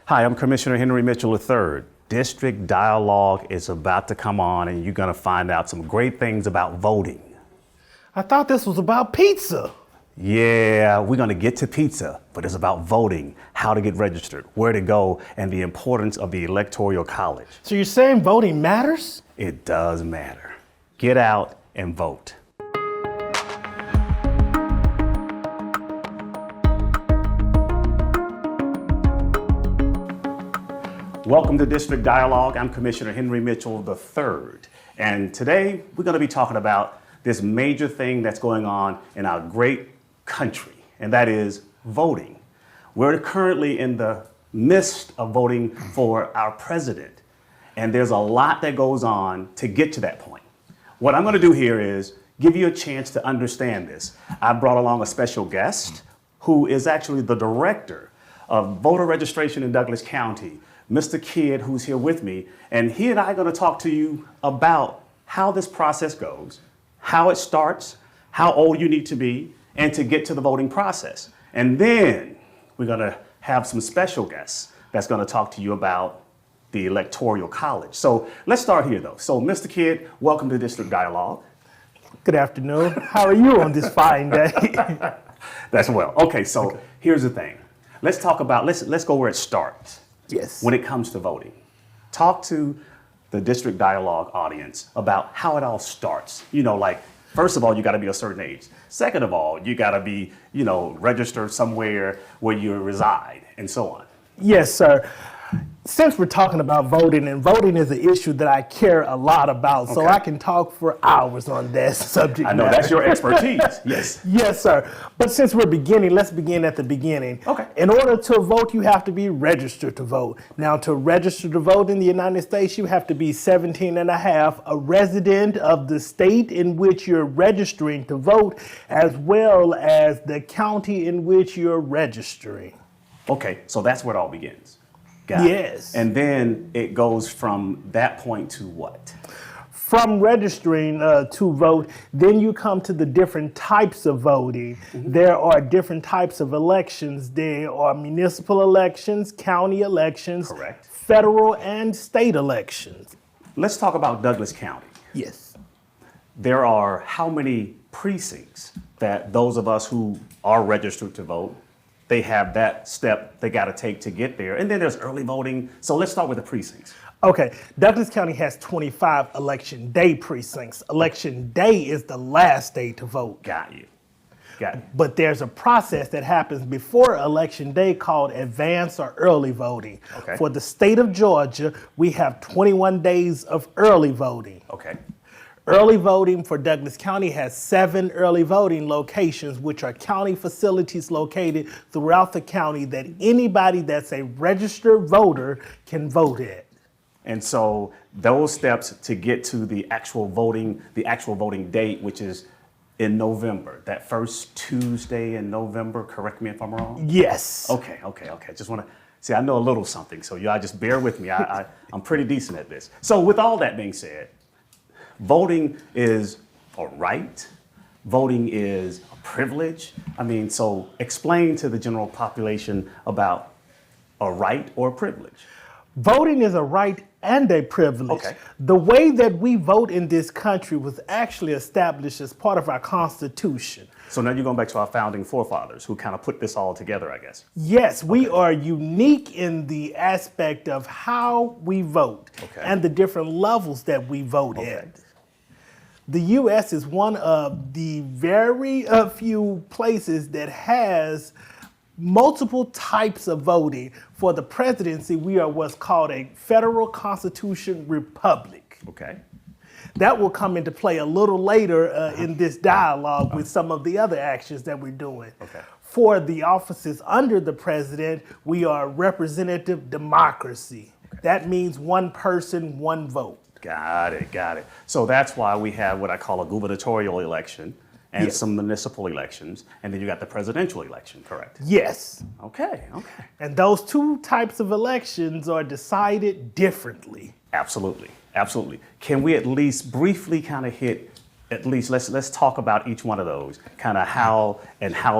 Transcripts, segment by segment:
Hi, I'm Commissioner Henry Mitchell III. District Dialogue is about to come on, and you're going to find out some great things about voting. I thought this was about pizza. Yeah, we're going to get to pizza, but it's about voting, how to get registered, where to go, and the importance of the Electoral College. So you're saying voting matters? It does matter. Get out and vote. Welcome to District Dialogue. I'm Commissioner Henry Mitchell III. And today we're going to be talking about this major thing that's going on in our great country, and that is voting. We're currently in the midst of voting for our president, and there's a lot that goes on to get to that point. What I'm going to do here is give you a chance to understand this. I brought along a special guest who is actually the director of voter registration in Douglas County, Mr. Kidd, who's here with me, and he and I are going to talk to you about how this process goes, how it starts, how old you need to be, and to get to the voting process. And then we're going to have some special guests that's going to talk to you about the Electoral College. So let's start here, though. So, Mr. Kidd, welcome to District Dialogue. Good afternoon. How are you on this fine day? That's well. Okay, so here's the thing. Let's talk about, let's go where it starts. Yes. When it comes to voting. Talk to the District Dialogue audience about how it all starts. You know, like, first of all, you got to be a certain age. Second of all, you got to be, registered somewhere where you reside and so on. Yes, sir. Since we're talking about voting, and voting is an issue that I care a lot about, so I can talk for hours on that subject I know matter. that's your expertise. Yes. Yes, sir. But since we're beginning, let's begin at the beginning. Okay. In order to vote, you have to be registered to vote. Now, to register to vote in the United States, you have to be 17 and a half, a resident of the state in which you're registering to vote, as well as the county in which you're registering. Okay, so that's where it all begins. Got Yes. it. And then it goes from that point to what? From registering to vote, then you come to the different types of voting. Mm-hmm. There are different types of elections. There are municipal elections, county elections, Correct. federal and state elections. Let's talk about Douglas County. Yes. There are how many precincts that those of us who are registered to vote, they have that step they got to take to get there. And then there's early voting. So let's start with the precincts. Okay, Douglas County has 25 election day precincts. Election day is the last day to vote. Got you. Got it. But there's a process that happens before election day called advance or early voting. Okay. For the state of Georgia, we have 21 days of early voting. Okay. Early voting for Douglas County has 7 early voting locations, which are county facilities located throughout the county that anybody that's a registered voter can vote at. And so those steps to get to the actual voting date, which is in November, that first Tuesday in November, correct me if I'm wrong? Yes. Okay. Just want to see, I know a little something, so y'all just bear with me. I'm pretty decent at this. So with all that being said, voting is a right. Voting is a privilege. I mean, so explain to the general population about a right or a privilege. Voting is a right and a privilege. Okay. The way that we vote in this country was actually established as part of our Constitution. So now you're going back to our founding forefathers who kind of put this all together, I guess. Yes, we are unique in the aspect of how we vote and the different levels that we vote at. The U.S. is one of the very few places that has multiple types of voting. For the presidency, we are what's called a federal constitution republic. Okay. That will come into play a little later in this dialogue with some of the other actions that we're doing. Okay. For the offices under the president, we are representative democracy. That means one person, one vote. Got it. So that's why we have what I call a gubernatorial election and some municipal elections, and then you got the presidential election, correct? Yes. Okay. And those two types of elections are decided differently. Absolutely. Can we at least briefly kind of hit, at least let's talk about each one of those, kind of how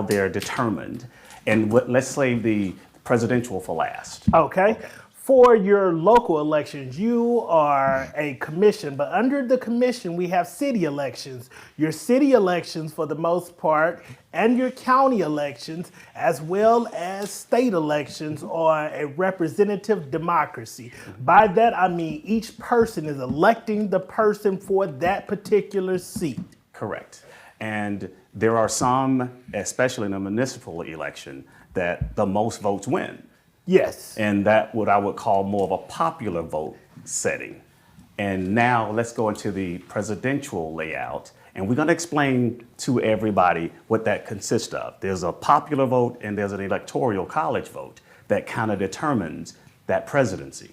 they're determined. And let's say the presidential for last. Okay. For your local elections, you are a commission, but under the commission, we have city elections. Your city elections, for the most part, and your county elections, as well as state elections, are a representative democracy. By that, I mean each person is electing the person for that particular seat. Correct. And there are some, especially in a municipal election, that the most votes win. Yes. And that what I would call more of a popular vote setting. And now let's go into the presidential layout, and we're going to explain to everybody what that consists of. There's a popular vote and there's an electoral college vote that kind of determines that presidency.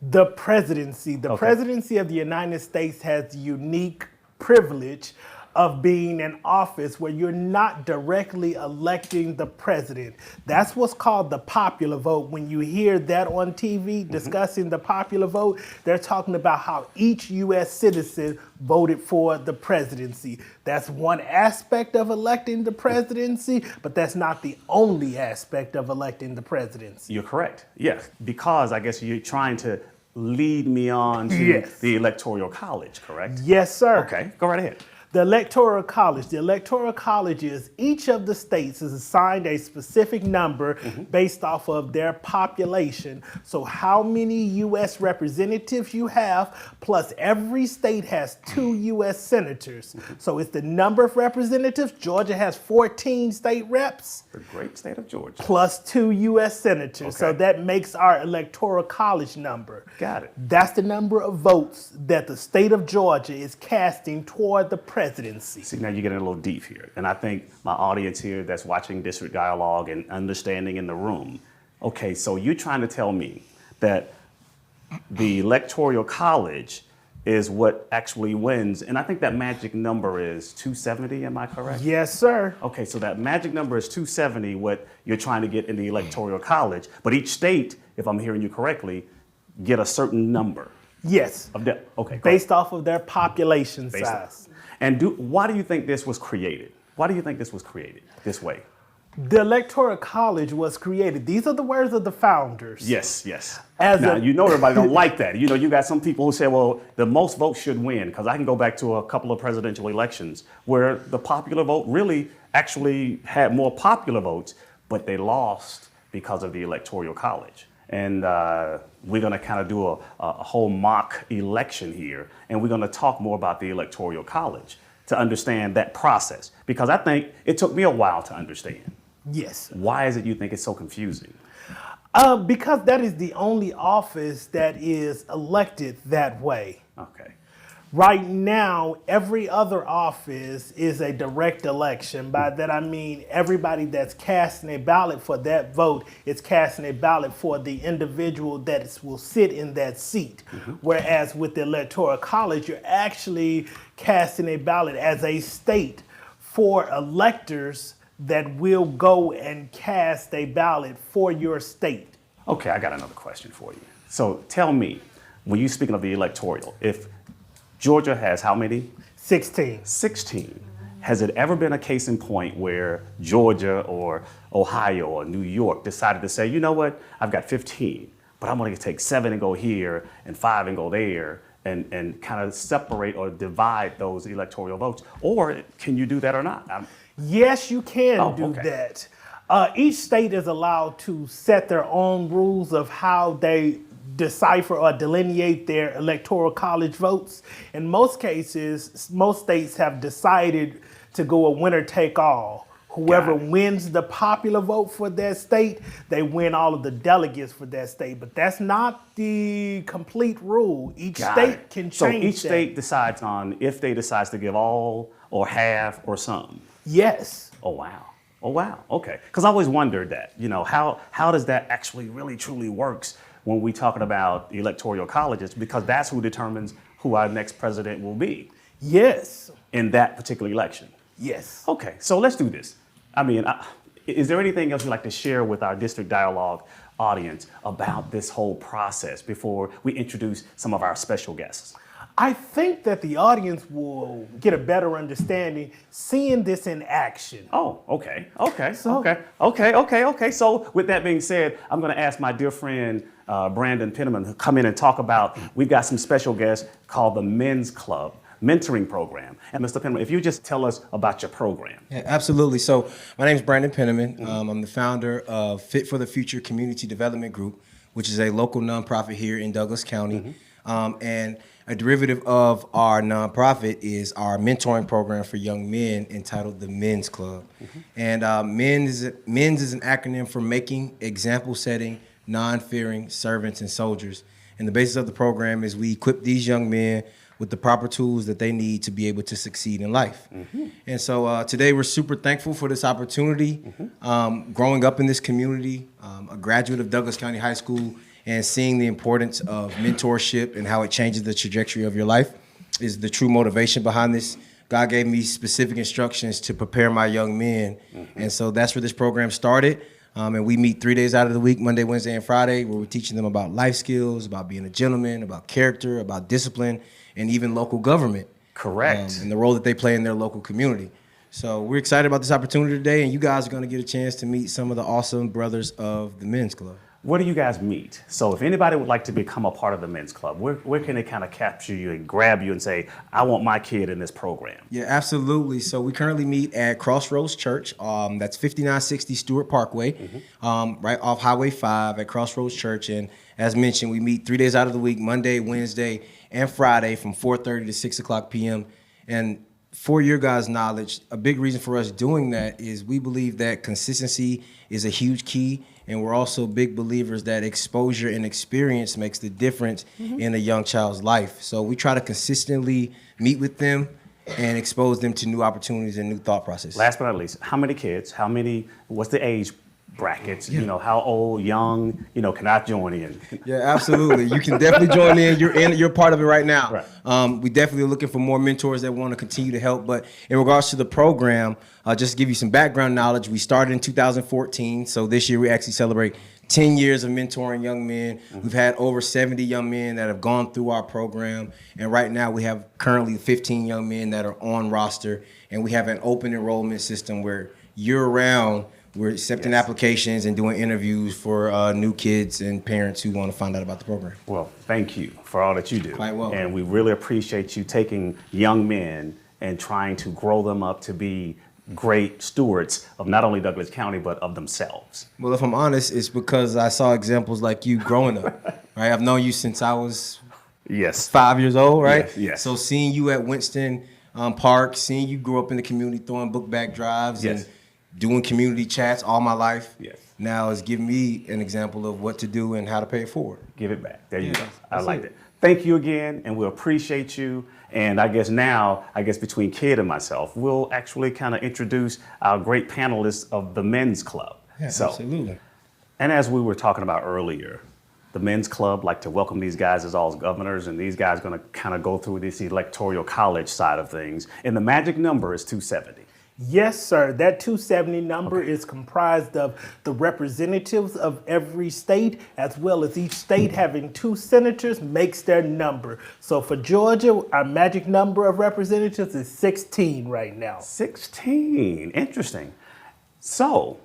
The presidency. The Okay. presidency of the United States has the unique privilege of being an office where you're not directly electing the president. That's what's called the popular vote. When you hear that on TV discussing the popular vote, they're talking about how each U.S. citizen voted for the presidency. That's one aspect of electing the presidency, but that's not the only aspect of electing the presidency. You're correct. Yes, because I guess you're trying to lead me on to Yes. the electoral college, correct? Yes, sir. Okay, go right ahead. The Electoral College. The Electoral College is each of the states is assigned a specific number based off of their population. So how many U.S. representatives you have, plus every state has 2 U.S. senators. So it's the number of representatives. Georgia has 14 state reps The great state of Georgia. plus 2 U.S. senators. So Okay. that makes our Electoral College number. Got it. That's the number of votes that the state of Georgia is casting toward the presidency. See, now you're getting a little deep here. And I think my audience here that's watching District Dialogue and understanding in the room, okay, so you're trying to tell me that the Electoral College is what actually wins. And I think that magic number is 270, am I correct? Yes, sir. Okay, so that magic number is 270, what you're trying to get in the Electoral College. But each state, if I'm hearing you correctly, get a certain number Yes. of that. Okay, go Based off of their population Based on- size. And why do you think this was created? Why do you think this was created this way? The Electoral College was created. These are the words of the founders. Yes, yes. As Now, a- you know everybody don't like that. You know, you got some people who say, well, the most votes should win, because I can go back to a couple of presidential elections where the popular vote really actually had more popular votes, but they lost because of the Electoral College. And we're going to kind of do a whole mock election here, and we're going to talk more about the Electoral College to understand that process, because I think it took me a while to understand. Yes. Why is it you think it's so confusing? Because that is the only office that is elected that way. Okay. Right now, every other office is a direct election. By that I mean everybody that's casting a ballot for that vote is casting a ballot for the individual that will sit in that seat. Whereas with the Electoral College, you're actually casting a ballot as a state for electors that will go and cast a ballot for your state. Okay, I got another question for you. So tell me, when you're speaking of the electoral, if Georgia has how many? 16. 16. Has it ever been a case in point where Georgia or Ohio or New York decided to say, you know what, I've got 15, but I'm going to take 7 and go here and 5 and go there and kind of separate or divide those electoral votes? Or can you do that or not? Yes, you can Oh, do okay. that. Each state is allowed to set their own rules of how they decipher or delineate their electoral college votes. In most cases, most states have decided to go a winner take all. Whoever Got it. wins the popular vote for that state, they win all of the delegates for that state. But that's not the complete rule. Each Got state it. can change So each that. state decides on if they decides to give all or half or some. Yes. Oh, wow. Oh, wow. Okay. Because I always wondered that, you know, how does that actually really truly works when we talking about electoral colleges? Because that's who determines who our next president will be Yes. in that particular election. Yes. Okay. So let's do this. I mean, is there anything else you'd like to share with our District Dialogue audience about this whole process before we introduce some of our special guests? I think that the audience will get a better understanding seeing this in action. Oh, okay. So- So with that being said, I'm going to ask my dear friend Brandon Penniman to come in and talk about, we've got some special guests called the Men's Club Mentoring Program. And Mr. Penniman, if you just tell us about your program. Yeah, absolutely. So my name is Brandon Penniman. I'm the founder of Fit for the Future Community Development Group, which is a local nonprofit here in Douglas County. And a derivative of our nonprofit is our mentoring program for young men entitled the Men's Club. And men's is an acronym for making, example setting, non-fearing servants and soldiers. And the basis of the program is we equip these young men with the proper tools that they need to be able to succeed in life. And so today we're super thankful for this opportunity. Growing up in this community, a graduate of Douglas County High School, and seeing the importance of mentorship and how it changes the trajectory of your life is the true motivation behind this. God gave me specific instructions to prepare my young men. And so that's where this program started. And we meet 3 days out of the week, Monday, Wednesday, and Friday, where we're teaching them about life skills, about being a gentleman, about character, about discipline, and even local government. Correct. And the role that they play in their local community. So we're excited about this opportunity today, and you guys are going to get a chance to meet some of the awesome brothers of the Men's Club. Where do you guys meet? So if anybody would like to become a part of the Men's Club, where can they kind of capture you and grab you and say, I want my kid in this program? Yeah, absolutely. So we currently meet at Crossroads Church. That's 5960 Stewart Parkway, right off Highway 5 at Crossroads Church. And as mentioned, we meet 3 days out of the week, Monday, Wednesday, and Friday from 4:30 to 6 o'clock p.m. And for your guys' knowledge, a big reason for us doing that is we believe that consistency is a huge key. And we're also big believers that exposure and experience makes the difference in a young child's life. So we try to consistently meet with them and expose them to new opportunities and new thought processes. Last but not least, how many kids? What's the age brackets? You know, how old, young, can I join in? Yeah, absolutely. You can definitely join in. You're part of it right now. Right. We definitely are looking for more mentors that want to continue to help. But in regards to the program, just to give you some background knowledge, we started in 2014. So this year we actually celebrate 10 years of mentoring young men. We've had over 70 young men that have gone through our program. And right now we have currently 15 young men that are on roster. And we have an open enrollment system where year-round we're accepting applications and doing interviews for new kids and parents who want to find out about the program. Well, thank you for all that you do. Quite welcome. And we really appreciate you taking young men and trying to grow them up to be great stewards of not only Douglas County, but of themselves. Well, if I'm honest, it's because I saw examples like you growing up, right? I've known you since I was Yes. 5 years old, right? Yes. So seeing you at Winston Park, seeing you grow up in the community throwing book bag drives Yes. and doing community chats all my life. Yes. Now is giving me an example of what to do and how to pay it forward. Give it back. There you Yeah, go. I that's like it. it. Thank you again, and we appreciate you. And I guess now, between Kid and myself, we'll actually kind of introduce our great panelists of the Men's Club. Yeah, absolutely. And as we were talking about earlier, the Men's Club like to welcome these guys as all governors, and these guys are going to kind of go through this electoral college side of things. And the magic number is 270. Yes, sir. That 270 number is comprised of the representatives of every state, as well as each state having 2 senators makes their number. So for Georgia, our magic number of representatives is 16 right now. 16. Interesting. So,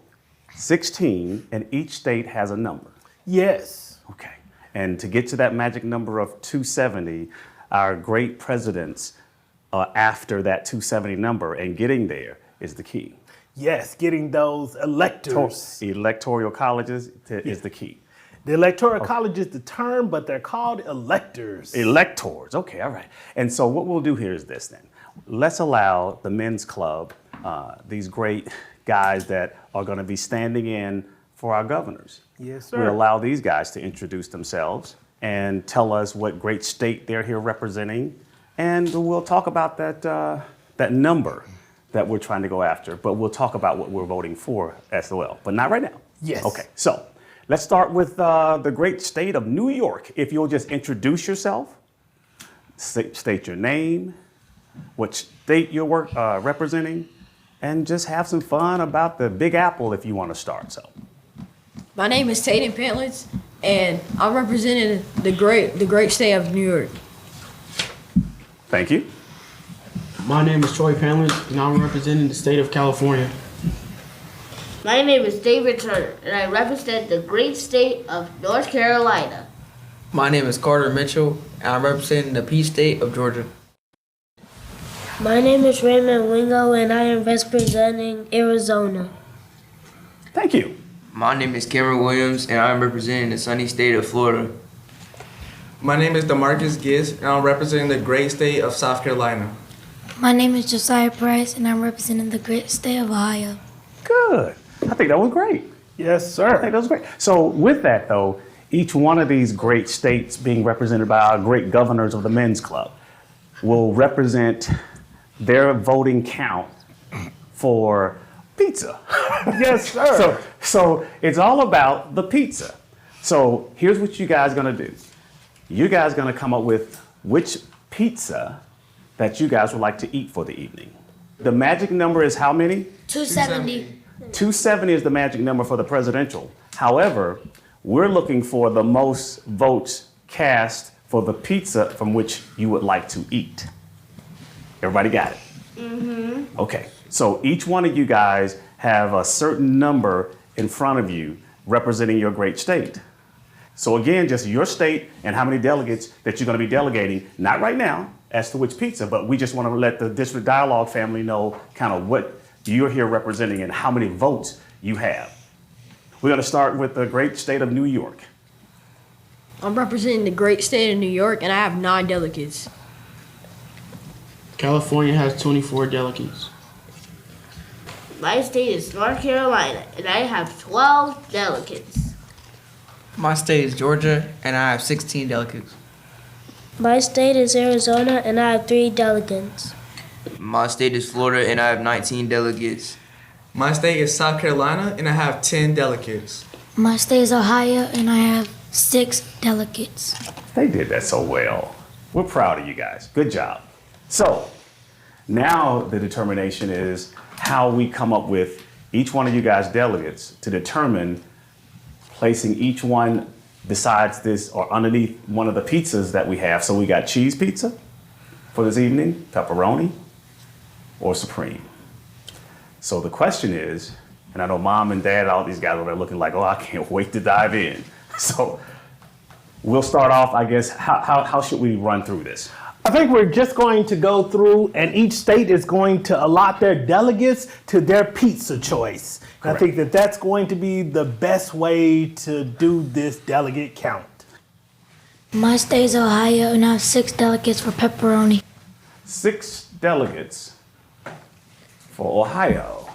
16, and each state has a number. Yes. Okay. And to get to that magic number of 270, our great presidents after that 270 number and getting there is the key. Yes, getting those electors. Electoral colleges is the key. The electoral college is the term, but they're called electors. Electors. Okay, all right. And so what we'll do here is this then. Let's allow the Men's Club, these great guys that are going to be standing in for our governors. Yes, We sir. allow these guys to introduce themselves and tell us what great state they're here representing. And we'll talk about that number that we're trying to go after, but we'll talk about what we're voting for as well, but not right now. Yes. Okay, so let's start with the great state of New York. If you'll just introduce yourself, state your name, what state you're representing, and just have some fun about the Big Apple if you want to start. So, My name is Tatum Pantlitz, and I'm representing the great state of New York. Thank you. My name is Troy Pamela, and I'm representing the state of California. My name is David Turner, and I represent the great state of North Carolina. My name is Carter Mitchell, and I'm representing the Peach State of Georgia. My name is Raymond Wingo, and I am representing Arizona. Thank you. My name is Cameron Williams, and I'm representing the sunny state of Florida. My name is DeMarcus Giss, and I'm representing the great state of South Carolina. My name is Josiah Price, and I'm representing the great state of Ohio. Good. I think that was great. Yes, I sir. think that was great. So with that, though, each one of these great states being represented by our great governors of the Men's Club will represent their voting count for pizza. Yes, sir. So it's all about the pizza. So here's what you guys are gonna do. You guys are gonna come up with which pizza that you guys would like to eat for the evening. The magic number is how many? 270. 270 is the magic number for the presidential. However, we're looking for the most votes cast for the pizza from which you would like to eat. Everybody got it? Mm-hmm. Okay, so each one of you guys have a certain number in front of you representing your great state. So again, just your state and how many delegates that you're going to be delegating, not right now as to which pizza, but we just want to let the District Dialogue family know kind of what you're here representing and how many votes you have. We're going to start with the great state of New York. I'm representing the great state of New York, and I have 9 delegates. California has 24 delegates. My state is North Carolina, and I have 12 delegates. My state is Georgia, and I have 16 delegates. My state is Arizona, and I have 3 delegates. My state is Florida, and I have 19 delegates. My state is South Carolina, and I have 10 delegates. My state is Ohio, and I have 6 delegates. They did that so well. We're proud of you guys. Good job. So now the determination is how we come up with each one of you guys' delegates to determine placing each one besides this or underneath one of the pizzas that we have. So we got cheese pizza for this evening, pepperoni, or supreme. So the question is, and I know mom and dad, all these guys over there looking like, oh, I can't wait to dive in. So we'll start off, I guess, how should we run through this? I think we're just going to go through, and each state is going to allot their delegates to their pizza choice. I think that that's going to be the best way to do this delegate count. My state is Ohio, and I have 6 delegates for pepperoni. 6 delegates for Ohio.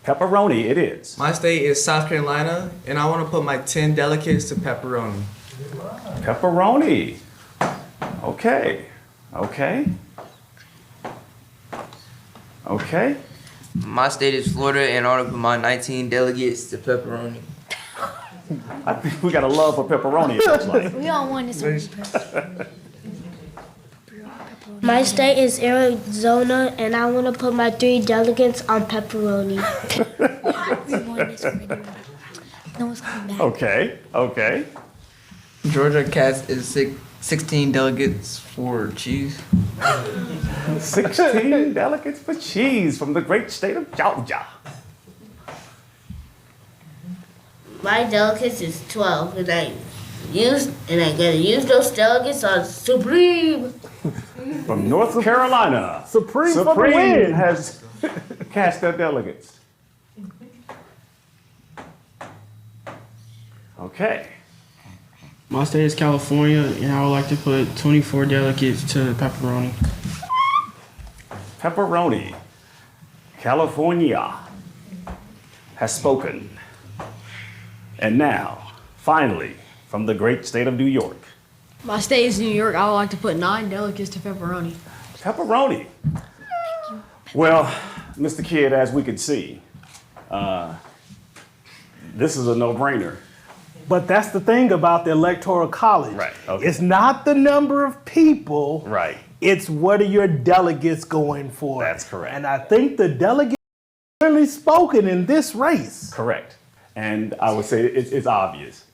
Pepperoni it is. My state is South Carolina, and I want to put my 10 delegates to pepperoni. Pepperoni. Okay. My state is Florida, and I want to put my 19 delegates to pepperoni. I think we got a love for pepperoni, it looks like. We all want this one. My state is Arizona, and I want to put my 3 delegates on pepperoni. We won this already. No one's coming back. Okay. Georgia cast is 16 delegates for cheese. 16 delegates for cheese from the great state of Georgia. My delegates is 12, and I gotta use those delegates on Supreme. From North Carolina. Supreme for the win. has cast their delegates. Okay. My state is California, and I would like to put 24 delegates to pepperoni. Pepperoni. California has spoken. And now, finally, from the great state of New York. My state is New York. I would like to put 9 delegates to pepperoni. Pepperoni. Well, Mr. Kidd, as we can see, this is a no-brainer. But that's the thing about the Electoral College. Right, okay. It's not the number of people. Right. It's what are your delegates going for. That's correct. And I think the delegates clearly spoken in this race. Correct. And I would say it's obvious.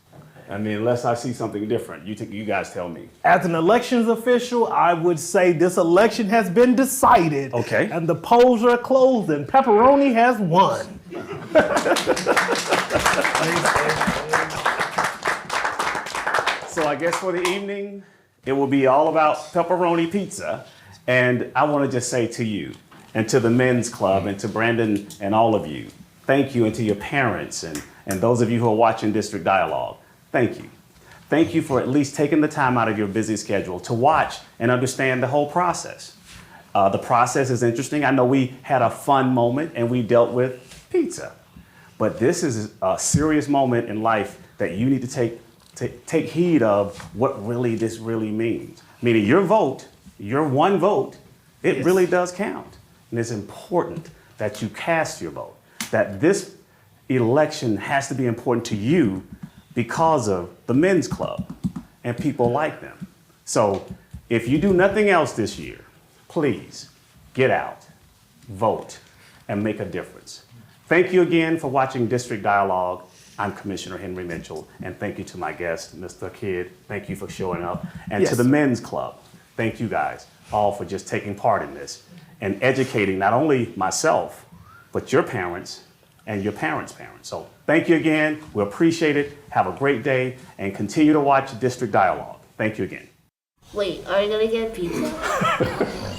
I mean, unless I see something different, you guys tell me. As an elections official, I would say this election has been decided. Okay. And the polls are closed and pepperoni has won. So I guess for the evening, it will be all about pepperoni pizza. And I want to just say to you and to the men's club and to Brandon and all of you, thank you, and to your parents and those of you who are watching District Dialogue, thank you. Thank you for at least taking the time out of your busy schedule to watch and understand the whole process. The process is interesting. I know we had a fun moment and we dealt with pizza, but this is a serious moment in life that you need to take heed of what really this really means. Meaning your vote, your one vote, it really does count. And it's important that you cast your vote, that this election has to be important to you because of the men's club and people like them. So if you do nothing else this year, please get out, vote, and make a difference. Thank you again for watching District Dialogue. I'm Commissioner Henry Mitchell, and thank you to my guest, Mr. Kidd. Thank you for showing up. And to the men's club, thank you guys all for just taking part in this and educating not only myself, but your parents and your parents' parents. So thank you again. We appreciate it. Have a great day and continue to watch District Dialogue. Thank you again. Wait, are you gonna get pizza?